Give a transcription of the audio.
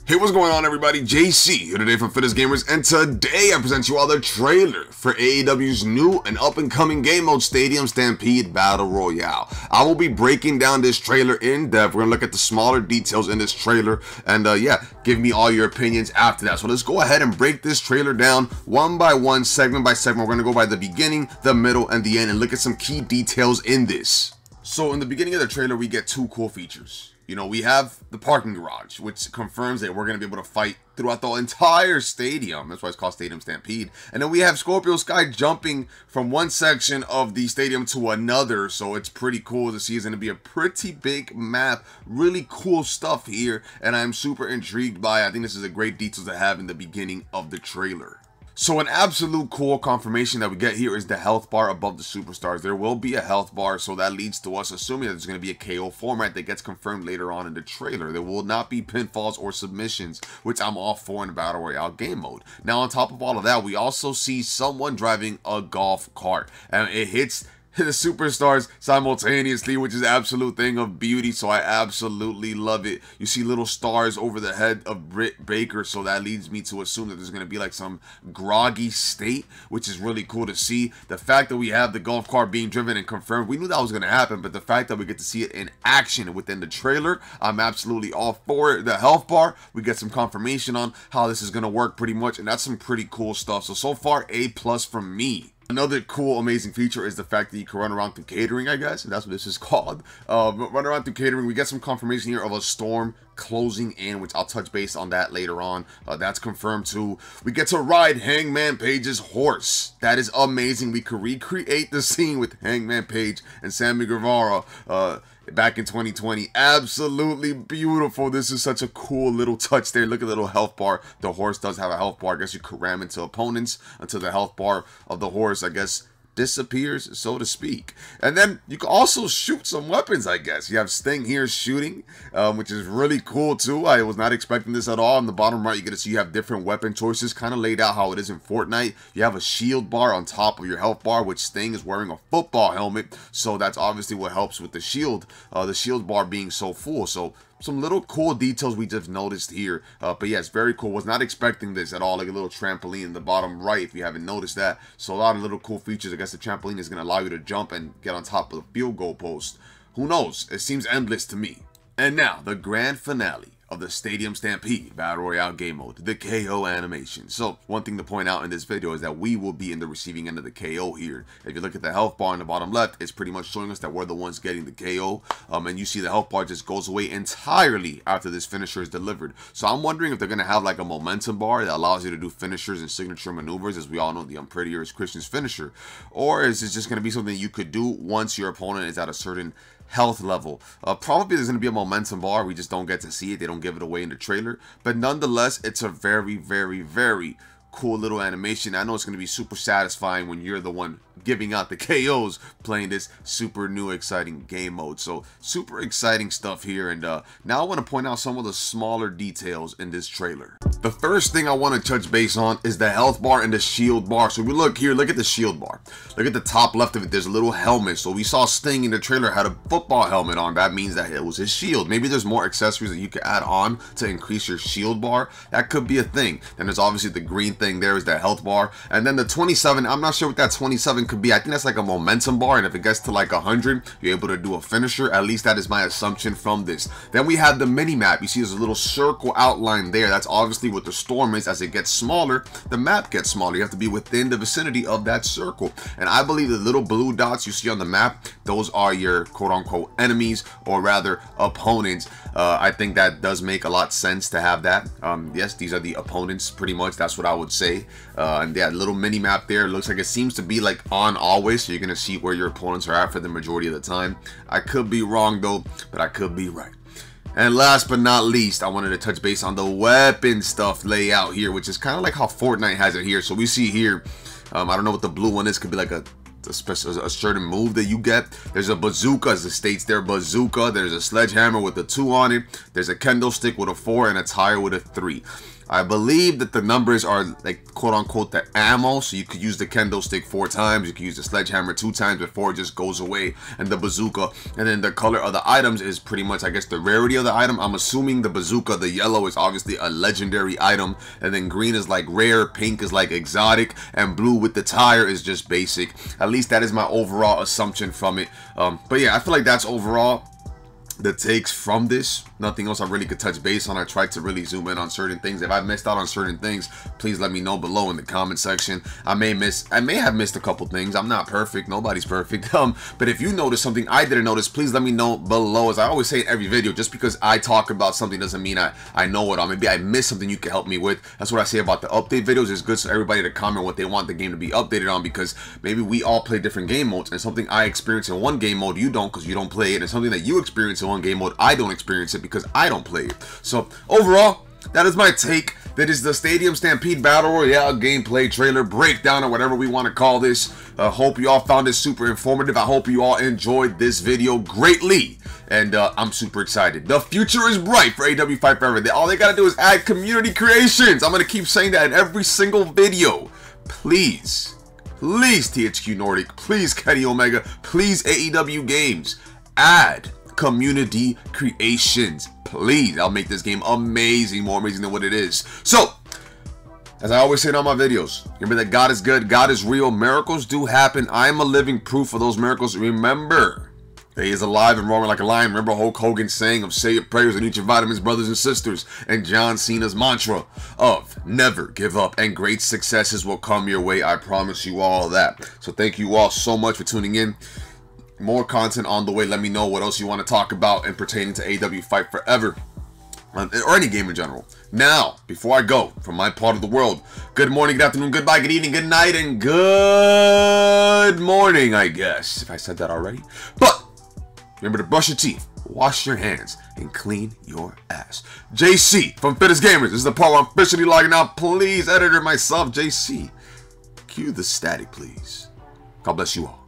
Hey, what's going on, everybody? JC here today from Fitness Gamers, and today I present you all the trailer for AEW's new and up-and-coming game mode, Stadium Stampede Battle Royale. I will be breaking down this trailer in depth. We're gonna look at the smaller details in this trailer, and yeah, give me all your opinions after that. So let's go ahead and break this trailer down one by one, segment by segment. We're gonna go by the beginning, the middle, and the end, and look at some key details in this. So in the beginning of the trailer, we get two cool features. You know, we have the parking garage, which confirms that we're going to be able to fight throughout the entire stadium. That's why it's called Stadium Stampede. And then we have Scorpio Sky jumping from one section of the stadium to another. So it's pretty cool to see. It's going to be a pretty big map. Really cool stuff here. And I'm super intrigued by it. I think this is a great detail to have in the beginning of the trailer. So an absolute cool confirmation that we get here is the health bar above the superstars. There will be a health bar, so that leads to us assuming that there's going to be a KO format that gets confirmed later on in the trailer. There will not be pinfalls or submissions, which I'm all for in the Battle Royale game mode. Now, on top of all of that, we also see someone driving a golf cart, and it hits the superstars simultaneously, which is an absolute thing of beauty. So I absolutely love it. You see little stars over the head of Britt Baker, so that leads me to assume that there's going to be like some groggy state, which is really cool to see. The fact that we have the golf cart being driven and confirmed, we knew that was going to happen, but the fact that we get to see it in action within the trailer, I'm absolutely all for it. The health bar, we get some confirmation on how this is going to work pretty much, and that's some pretty cool stuff. So far, A+ from me. Another cool, amazing feature is the fact that you can run around through catering, I guess, and that's what this is called. Run around through catering. We get some confirmation here of a storm closing in, which I'll touch base on that later on. That's confirmed too. We get to ride Hangman Page's horse. That is amazing. We could recreate the scene with Hangman Page and Sammy Guevara back in 2020. Absolutely beautiful. This is such a cool little touch there. Look at the little health bar. The horse does have a health bar. I guess you could ram into opponents until the health bar of the horse, I guess, disappears, so to speak. And then you can also shoot some weapons, I guess. You have Sting here shooting, which is really cool too. I was not expecting this at all. On the bottom right, you get to see you have different weapon choices, kind of laid out how it is in Fortnite. You have a shield bar on top of your health bar, which Sting is wearing a football helmet, so that's obviously what helps with the shield bar being so full. So some little cool details we just noticed here. But yeah, it's very cool. Was not expecting this at all. Like a little trampoline in the bottom right, if you haven't noticed that. So a lot of little cool features. I guess the trampoline is going to allow you to jump and get on top of the field goal post. Who knows? It seems endless to me. And now, the grand finale of the Stadium Stampede Battle Royale game mode, the KO animation. So one thing to point out in this video is that we will be in the receiving end of the KO here. If you look at the health bar in the bottom left, it's pretty much showing us that we're the ones getting the KO. And you see the health bar just goes away entirely after this finisher is delivered. So I'm wondering if they're going to have like a momentum bar that allows you to do finishers and signature maneuvers. As we all know, the Unprettier is Christian's finisher. Or is it just going to be something you could do once your opponent is at a certain health level? Probably there's going to be a momentum bar. We just don't get to see it. They don't give it away in the trailer, but nonetheless, it's a very, very, very cool little animation. I know it's going to be super satisfying when you're the one giving out the KOs playing this super new exciting game mode. So super exciting stuff here. And now I want to point out some of the smaller details in this trailer. The first thing I want to touch base on is the health bar and the shield bar. So we look here, look at the shield bar. Look at the top left of it. There's a little helmet. So we saw Sting in the trailer had a football helmet on. That means that it was his shield. Maybe there's more accessories that you could add on to increase your shield bar. That could be a thing. Then there's obviously the green thing there is the health bar. And then the 27, I'm not sure what that 27 could be. I think that's like a momentum bar, and if it gets to like 100, you're able to do a finisher. At least that is my assumption from this. Then we have the mini map. You see there's a little circle outline there. That's obviously what the storm is. As it gets smaller, the map gets smaller. You have to be within the vicinity of that circle. And I believe the little blue dots you see on the map, those are your quote-unquote enemies, or rather opponents. I think that does make a lot of sense to have that. Yes, these are the opponents, pretty much. That's what I would say. And that little mini map there looks like it seems to be like on always, so you're gonna see where your opponents are at for the majority of the time. I could be wrong though, but I could be right. And last but not least, I wanted to touch base on the weapon stuff layout here, which is kind of like how Fortnite has it here. So we see here, I don't know what the blue one is. Could be like a certain move that you get. There's a bazooka, as it states there, bazooka. There's a sledgehammer with a 2 on it. There's a kendo stick with a 4 and a tire with a 3. I believe that the numbers are like quote unquote the ammo, so you could use the kendo stick 4 times, you could use the sledgehammer 2 times before it just goes away, and the bazooka. And then the color of the items is pretty much, I guess, the rarity of the item. I'm assuming the bazooka, the yellow, is obviously a legendary item, and then green is like rare, pink is like exotic, and blue with the tire is just basic. At least that is my overall assumption from it. But yeah, I feel like that's overall the takes from this. Nothing else I really could touch base on. I tried to really zoom in on certain things. If I missed out on certain things, please let me know below in the comment section. I may have missed a couple things. I'm not perfect. Nobody's perfect. But if you notice something I didn't notice, please let me know below. As I always say in every video, just because I talk about something doesn't mean I know it all. Maybe I missed something you can help me with. That's what I say about the update videos. It's good for everybody to comment what they want the game to be updated on, because maybe we all play different game modes, and something I experience in one game mode you don't, because you don't play it, and something that you experience in one game mode I don't experience it because I don't play it. So overall, that is my take. That is the Stadium Stampede Battle Royale gameplay trailer breakdown, or whatever we want to call this. I hope you all found this super informative. I hope you all enjoyed this video greatly, and I'm super excited. The future is bright for AW Fight Forever. All they gotta do is add community creations. I'm gonna keep saying that in every single video. Please, please THQ Nordic, please Kenny Omega, please AEW Games, add community creations, please. I'll make this game amazing, more amazing than what it is. So, as I always say in all my videos, remember that God is good, God is real, miracles do happen. I am a living proof of those miracles. Remember that He is alive and roaring like a lion. Remember Hulk Hogan's saying of say your prayers and eat your vitamins, brothers and sisters, and John Cena's mantra of never give up, and great successes will come your way. I promise you all that. So thank you all so much for tuning in. More content on the way. Let me know what else you want to talk about and pertaining to AW Fight Forever, or any game in general. Now, before I go from my part of the world, good morning, good afternoon, goodbye, good evening, good night, and good morning, I guess, if I said that already. But remember to brush your teeth, wash your hands, and clean your ass. JC from Fittest Gamers. This is the part where I'm officially logging out. Please, editor myself, JC, cue the static, please. God bless you all.